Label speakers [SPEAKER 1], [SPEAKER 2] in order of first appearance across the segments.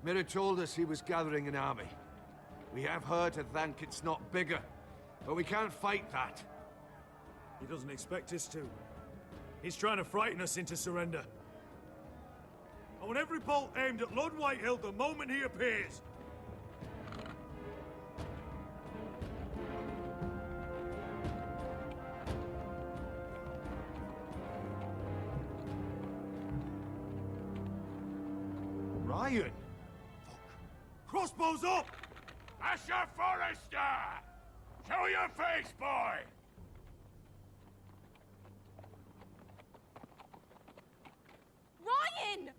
[SPEAKER 1] Mira told us he was gathering an army. We have heard to think it's not bigger, but we can't fight that.
[SPEAKER 2] He doesn't expect us to. He's trying to frighten us into surrender. I want every bolt aimed at Lord Whitehill the moment he appears.
[SPEAKER 1] Ryan!
[SPEAKER 2] Crossbows up!
[SPEAKER 3] Asher Forrester! Show your face, boy!
[SPEAKER 4] Ryan!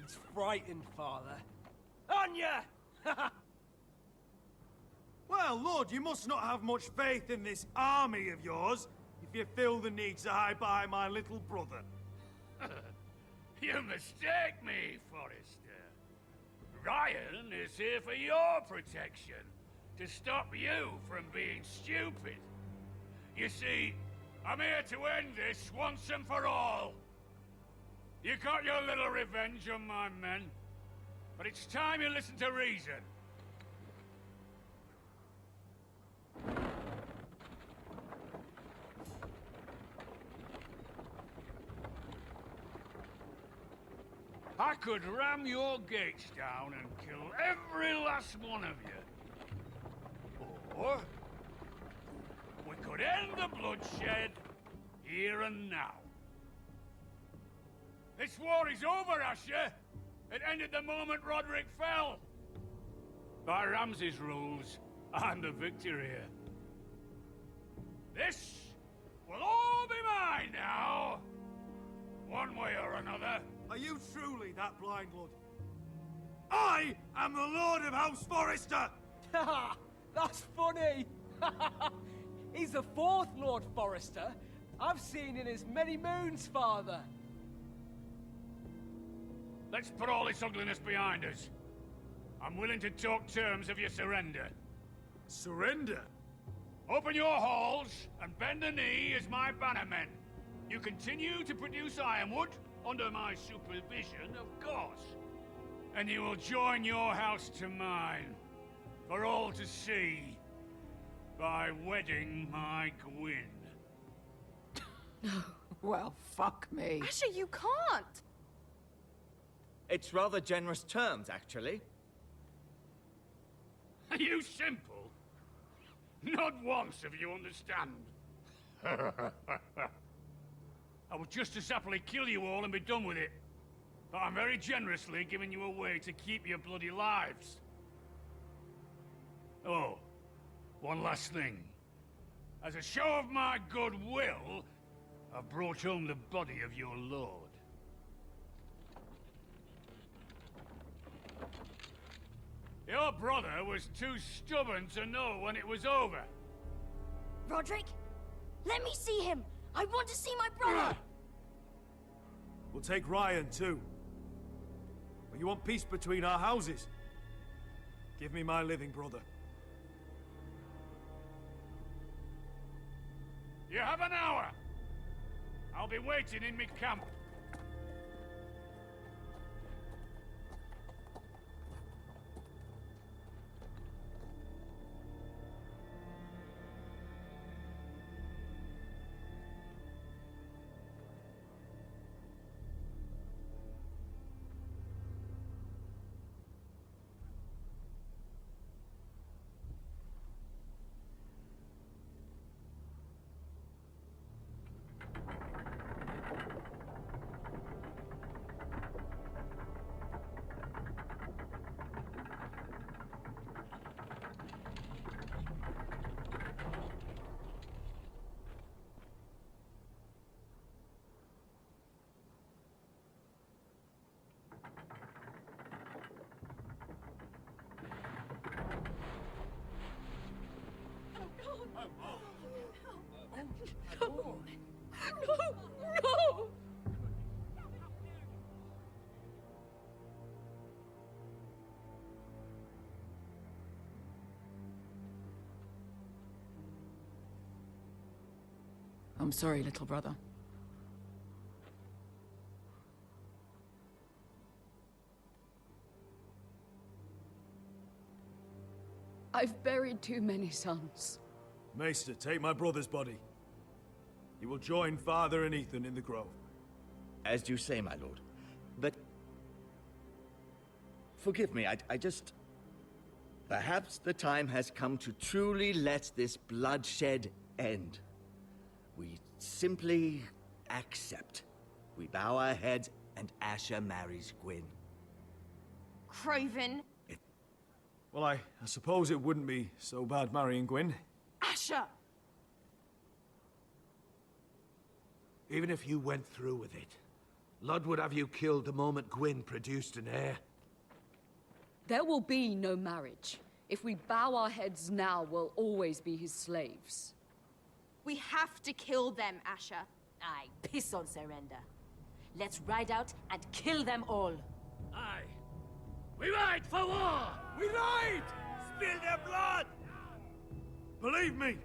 [SPEAKER 5] He's frightened, Father. Anya!
[SPEAKER 2] Well, Lord, you must not have much faith in this army of yours if you feel the need to hide behind my little brother.
[SPEAKER 3] You mistake me, Forrester. Ryan is here for your protection, to stop you from being stupid. You see, I'm here to end this once and for all. You got your little revenge on my men, but it's time you listen to reason. I could ram your gates down and kill every last one of you. Or we could end the bloodshed here and now. This war is over, Asher. It ended the moment Roderick fell. By Ramsay's rules, I'm the victor here. This will all be mine now. One way or another.
[SPEAKER 2] Are you truly that blind, Lord? I am the Lord of House Forrester!
[SPEAKER 5] That's funny! He's the fourth Lord Forrester I've seen in as many moons, Father.
[SPEAKER 3] Let's put all this ugliness behind us. I'm willing to talk terms of your surrender.
[SPEAKER 2] Surrender?
[SPEAKER 3] Open your halls and bend the knee as my bannermen. You continue to produce ironwood, under my supervision, of course. And you will join your house to mine, for all to see, by wedding my Gwyn.
[SPEAKER 6] No. Well, fuck me.
[SPEAKER 4] Asher, you can't!
[SPEAKER 7] It's rather generous terms, actually.
[SPEAKER 3] Are you simple? Not once if you understand. I would just as happily kill you all and be done with it. But I'm very generously giving you a way to keep your bloody lives. Oh, one last thing. As a show of my goodwill, I've brought home the body of your lord. Your brother was too stubborn to know when it was over.
[SPEAKER 4] Roderick, let me see him! I want to see my brother!
[SPEAKER 2] We'll take Ryan, too. But you want peace between our houses? Give me my living brother.
[SPEAKER 3] You have an hour. I'll be waiting in my camp.
[SPEAKER 4] No!
[SPEAKER 6] I'm sorry, little brother. I've buried too many sons.
[SPEAKER 2] Maester, take my brother's body. He will join Father and Ethan in the grove.
[SPEAKER 7] As you say, my lord. But... forgive me, I just... Perhaps the time has come to truly let this bloodshed end. We simply accept. We bow our heads and Asher marries Gwyn.
[SPEAKER 4] Craven.
[SPEAKER 2] Well, I suppose it wouldn't be so bad marrying Gwyn.
[SPEAKER 4] Asher!
[SPEAKER 1] Even if you went through with it, Lud would have you killed the moment Gwyn produced an heir.
[SPEAKER 6] There will be no marriage. If we bow our heads now, we'll always be his slaves.
[SPEAKER 4] We have to kill them, Asher. Aye, piss on surrender. Let's ride out and kill them all.
[SPEAKER 3] Aye. We ride for war!
[SPEAKER 2] We ride! Spill their blood! Believe me,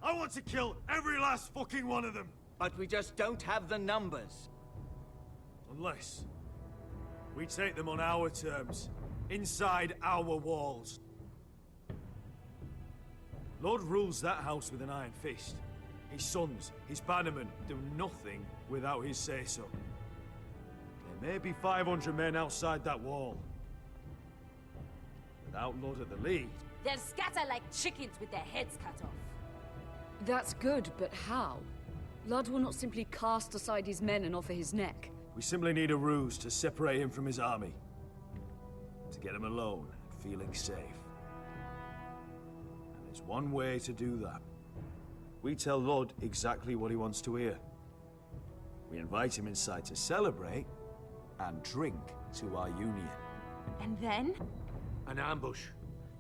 [SPEAKER 2] I want to kill every last fucking one of them.
[SPEAKER 7] But we just don't have the numbers.
[SPEAKER 2] Unless we take them on our terms, inside our walls. Lord rules that house with an iron fist. His sons, his bannermen, do nothing without his say-so. There may be 500 men outside that wall. Without Lord at the lead...
[SPEAKER 4] They'll scatter like chickens with their heads cut off.
[SPEAKER 6] That's good, but how? Lud will not simply cast aside his men and offer his neck.
[SPEAKER 2] We simply need a ruse to separate him from his army. To get him alone and feeling safe. And there's one way to do that. We tell Lord exactly what he wants to hear. We invite him inside to celebrate and drink to our union.
[SPEAKER 4] And then?
[SPEAKER 1] An ambush.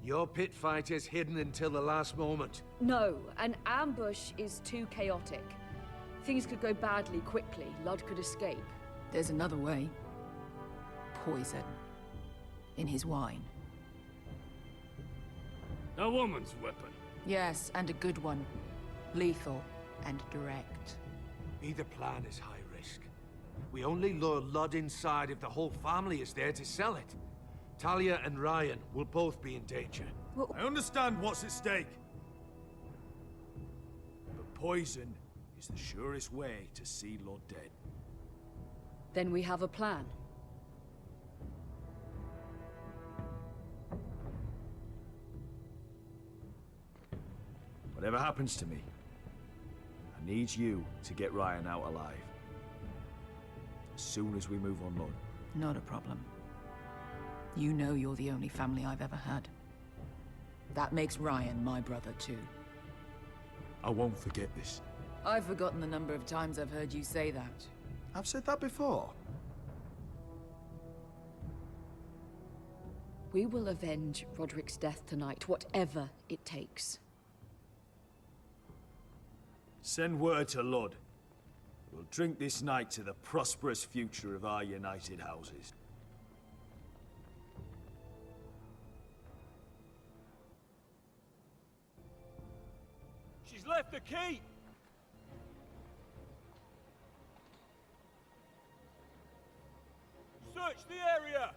[SPEAKER 1] Your pit fight is hidden until the last moment.
[SPEAKER 6] No, an ambush is too chaotic. Things could go badly quickly. Lud could escape. There's another way. Poison. In his wine.
[SPEAKER 3] A woman's weapon.
[SPEAKER 6] Yes, and a good one. Lethal and direct.
[SPEAKER 1] Either plan is high risk. We only lure Lud inside if the whole family is there to sell it. Talia and Ryan will both be in danger.
[SPEAKER 2] I understand what's at stake. But poison is the surest way to see Lord dead.
[SPEAKER 6] Then we have a plan.
[SPEAKER 2] Whatever happens to me, I need you to get Ryan out alive. As soon as we move on, Lord.
[SPEAKER 6] Not a problem. You know you're the only family I've ever had. That makes Ryan my brother too.
[SPEAKER 2] I won't forget this.
[SPEAKER 6] I've forgotten the number of times I've heard you say that.
[SPEAKER 2] I've said that before.
[SPEAKER 6] We will avenge Roderick's death tonight, whatever it takes.
[SPEAKER 2] Send word to Lud. We'll drink this night to the prosperous future of our united houses.
[SPEAKER 5] She's left the key! Search the area!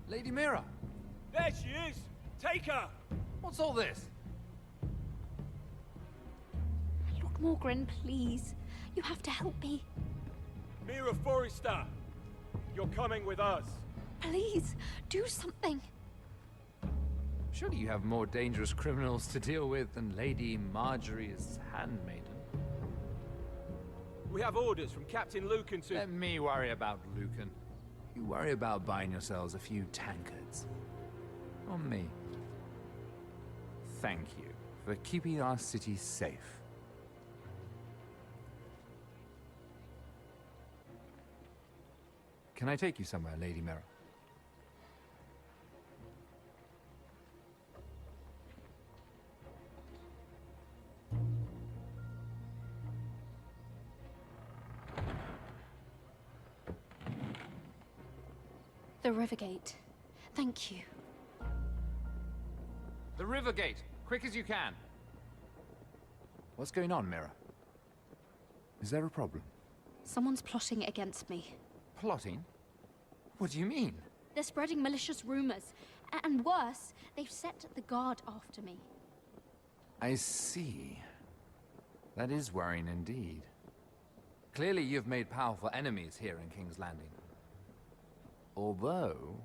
[SPEAKER 8] Lady Mira,
[SPEAKER 5] There she is! Take her!
[SPEAKER 8] what's all this?
[SPEAKER 4] Lord Morgren, please. You have to help me.
[SPEAKER 5] Mira Forrester! You're coming with us.
[SPEAKER 4] Please, do something.
[SPEAKER 8] Surely you have more dangerous criminals to deal with than Lady Marjorie's handmaiden.
[SPEAKER 5] We have orders from Captain Lucan to...
[SPEAKER 8] Let me worry about Lucan. You worry about buying yourselves a few tankards. On me. Thank you for keeping our city safe. Can I take you somewhere, Lady Mira?
[SPEAKER 4] The Rivergate. Thank you.
[SPEAKER 8] The river gate! Quick as you can! What's going on, Mira? Is there a problem?
[SPEAKER 9] Someone's plotting against me.
[SPEAKER 8] Plotting? What do you mean?
[SPEAKER 9] They're spreading malicious rumors. And worse, they've set the guard after me.
[SPEAKER 8] I see. That is worrying indeed. Clearly you've made powerful enemies here in King's Landing. Although,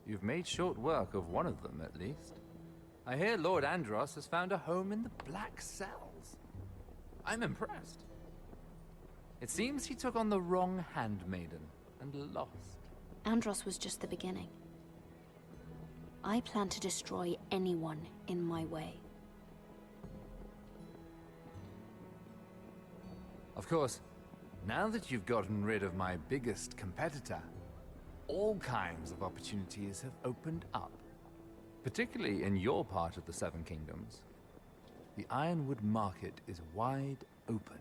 [SPEAKER 8] you've made short work of one of them, at least. I hear Lord Andros has found a home in the Black Cells. I'm impressed. It seems he took on the wrong handmaiden and lost.
[SPEAKER 9] Andros was just the beginning. I plan to destroy anyone in my way.
[SPEAKER 8] Of course, now that you've gotten rid of my biggest competitor, all kinds of opportunities have opened up. Particularly in your part of the Seven Kingdoms. The Ironwood market is wide open.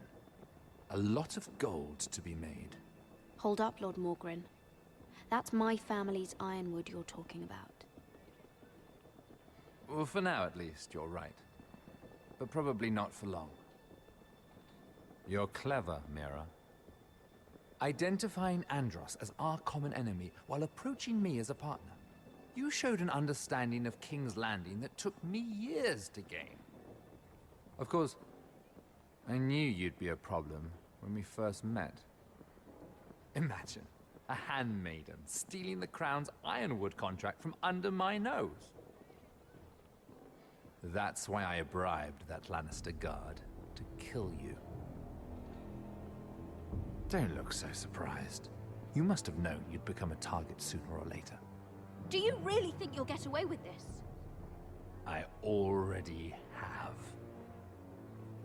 [SPEAKER 8] A lot of gold to be made.
[SPEAKER 9] Hold up, Lord Morgren. That's my family's ironwood you're talking about.
[SPEAKER 8] Well, for now at least, you're right. But probably not for long. You're clever, Mira. Identifying Andros as our common enemy while approaching me as a partner. You showed an understanding of King's Landing that took me years to gain. Of course, I knew you'd be a problem when we first met. Imagine, a handmaiden stealing the Crown's Ironwood contract from under my nose. That's why I bribed that Lannister guard to kill you. Don't look so surprised. You must have known you'd become a target sooner or later.
[SPEAKER 9] Do you really think you'll get away with this?
[SPEAKER 8] I already have.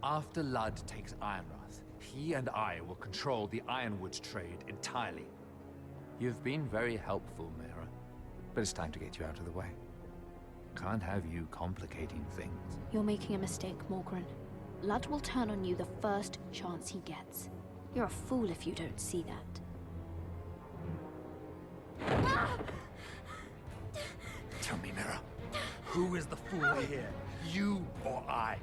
[SPEAKER 8] After Ludd takes Ironrath, he and I will control the Ironwood trade entirely. You've been very helpful, Mira, but it's time to get you out of the way. Can't have you complicating things.
[SPEAKER 9] You're making a mistake, Morgren. Ludd will turn on you the first chance he gets. You're a fool if you don't see that. Ah!
[SPEAKER 2] Tell me, Mira, who is the fool here? You or I?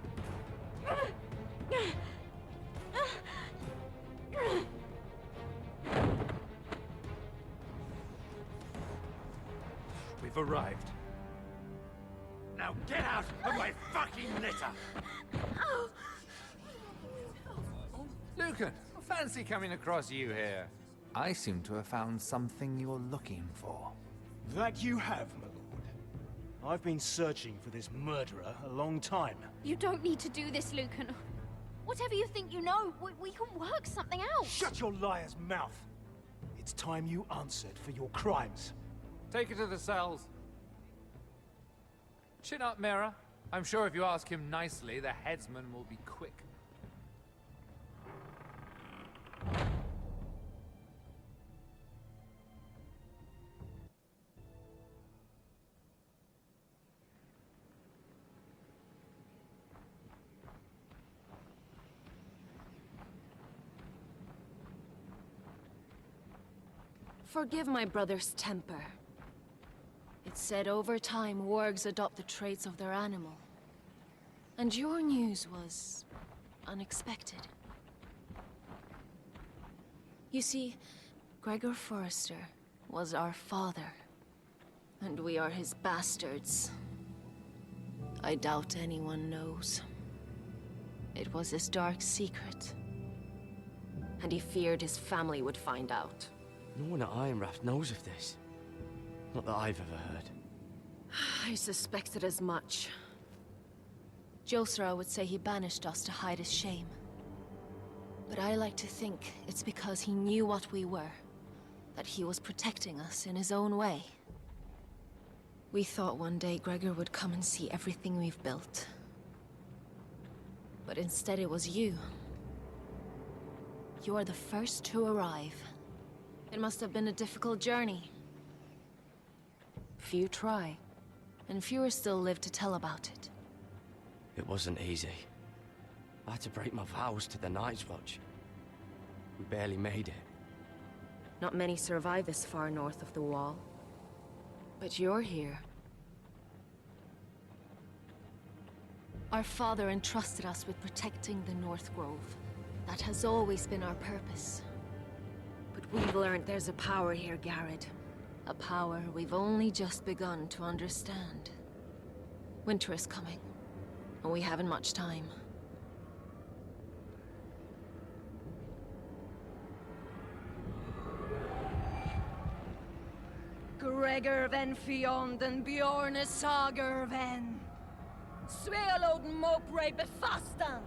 [SPEAKER 2] We've arrived. Now get out of my fucking litter!
[SPEAKER 8] Lucan, fancy coming across you here. I seem to have found something you're looking for.
[SPEAKER 2] That you have, my lord. I've been searching for this murderer a long time.
[SPEAKER 9] You don't need to do this, Lucan. Whatever you think you know, we can work something out.
[SPEAKER 2] Shut your liar's mouth! It's time you answered for your crimes.
[SPEAKER 8] Take it to the cells. Chin up, Mira. I'm sure if you ask him nicely, the headsman will be quick.
[SPEAKER 6] Forgive my brother's temper. It's said over time, wargs adopt the traits of their animal. And your news was unexpected. You see, Gregor Forrester was our father, and we are his bastards. I doubt anyone knows. It was his dark secret, and he feared his family would find out.
[SPEAKER 10] No one at Ironrath knows of this. Not that I've ever heard.
[SPEAKER 6] I suspected as much. Josra would say he banished us to hide his shame. But I like to think it's because he knew what we were. That he was protecting us in his own way. We thought one day Gregor would come and see everything we've built. But instead it was you. You are the first to arrive. It must have been a difficult journey. Few try, and fewer still live to tell about it.
[SPEAKER 10] It wasn't easy. I had to break my vows to the Night's Watch. We barely made it.
[SPEAKER 6] Not many survive this far north of the Wall. But you're here. Our father entrusted us with protecting the North Grove. That has always been our purpose. We've learned there's a power here, Garrett. A power we've only just begun to understand. Winter is coming, and we haven't much time.
[SPEAKER 4] Gregor ven fionden Bjorne sager ven. Svealoden mopre befastan.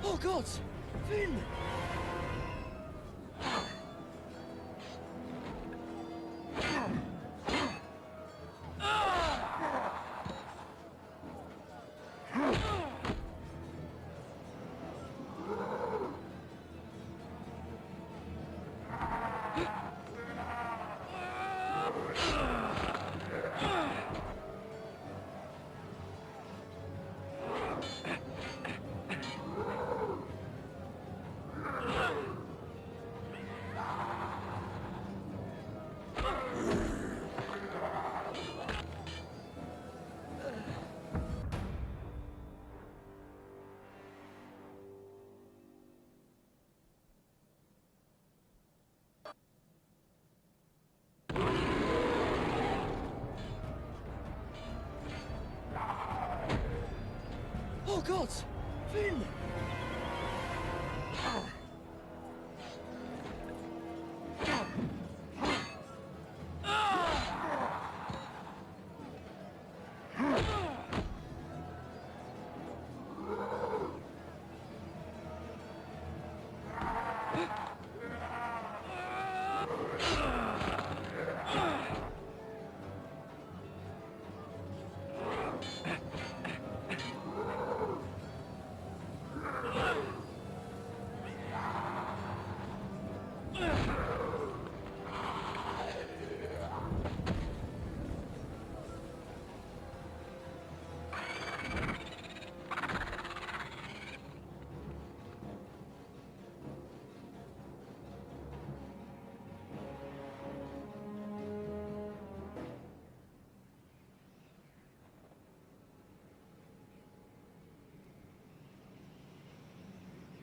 [SPEAKER 7] Oh God! Finn! Oh God! Finn!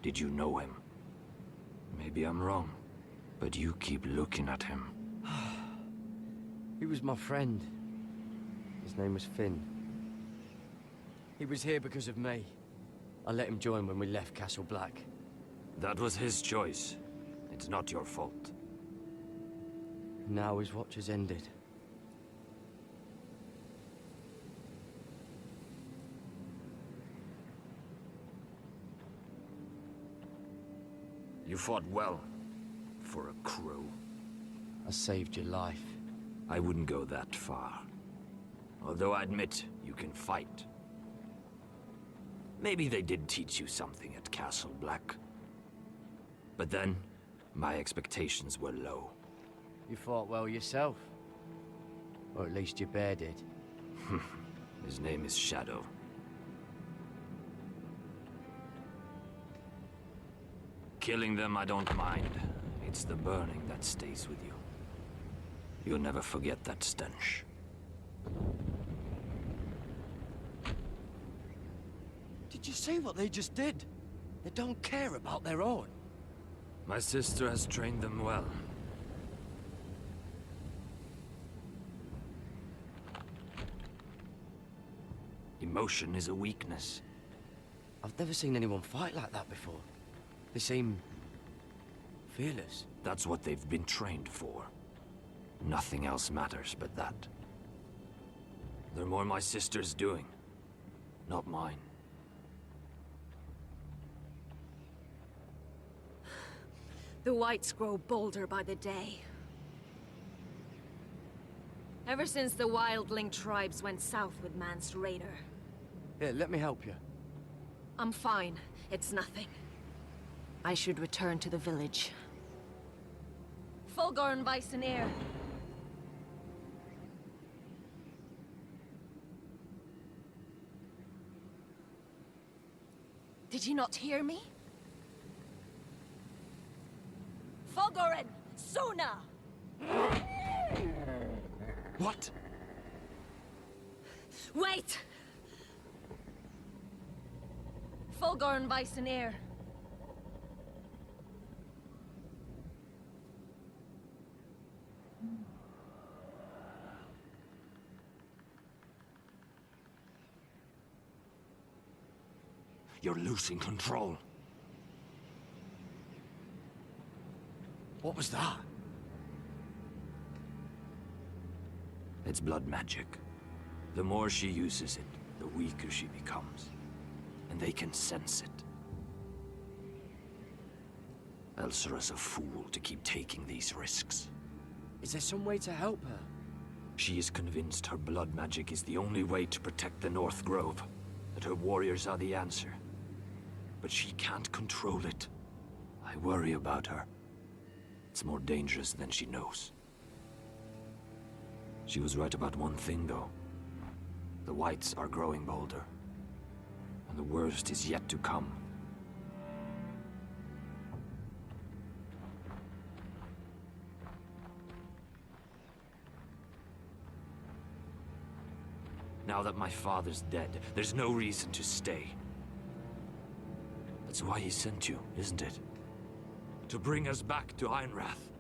[SPEAKER 11] Did you know him? Maybe I'm wrong, but you keep looking at him.
[SPEAKER 10] He was my friend. His name was Finn. He was here because of me. I let him join when we left Castle Black.
[SPEAKER 11] That was his choice. It's not your fault.
[SPEAKER 10] Now his watch has ended.
[SPEAKER 11] You fought well. For a crow.
[SPEAKER 10] I saved your life.
[SPEAKER 11] I wouldn't go that far. Although I admit, you can fight. Maybe they did teach you something at Castle Black. But then, my expectations were low.
[SPEAKER 10] You fought well yourself. Or at least your bear did.
[SPEAKER 11] His name is Shadow. Killing them I don't mind. It's the burning that stays with you. You'll never forget that stench.
[SPEAKER 10] Did you see what they just did? They don't care about their own.
[SPEAKER 11] My sister has trained them well. Emotion is a weakness.
[SPEAKER 10] I've never seen anyone fight like that before. They seem... fearless.
[SPEAKER 11] That's what they've been trained for. Nothing else matters but that. They're more my sister's doing, not mine.
[SPEAKER 4] The Whites grow bolder by the day. Ever since the wildling tribes went south with Mance Raider.
[SPEAKER 10] Here, let me help you.
[SPEAKER 4] I'm fine. It's nothing. I should return to the village. Fulgorn Weissenir. Did you not hear me? Fulgorn! Suna!
[SPEAKER 11] What?
[SPEAKER 4] Wait! Fulgorn Weissenir.
[SPEAKER 11] You're losing control.
[SPEAKER 10] What was that?
[SPEAKER 11] It's blood magic. The more she uses it, the weaker she becomes. And they can sense it. Elsera's a fool to keep taking these risks.
[SPEAKER 10] Is there some way to help her?
[SPEAKER 11] She is convinced her blood magic is the only way to protect the North Grove. That her warriors are the answer. But she can't control it. I worry about her. It's more dangerous than she knows. She was right about one thing, though. The Whites are growing bolder. And the worst is yet to come. Now that my father's dead, there's no reason to stay. That's why he sent you, isn't it? To bring us back to Ironrath.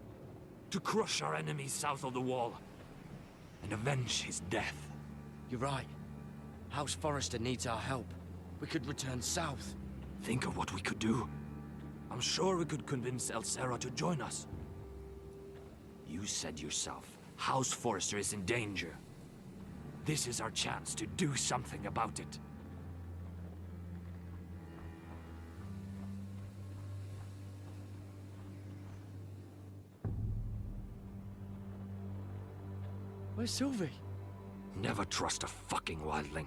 [SPEAKER 11] To crush our enemies south of the Wall. And avenge his death.
[SPEAKER 10] You're right. House Forrester needs our help. We could return south.
[SPEAKER 11] Think of what we could do. I'm sure we could convince Elsera to join us. You said yourself, House Forrester is in danger. This is our chance to do something about it.
[SPEAKER 10] Where's Sylvie?
[SPEAKER 11] Never trust a fucking wildling.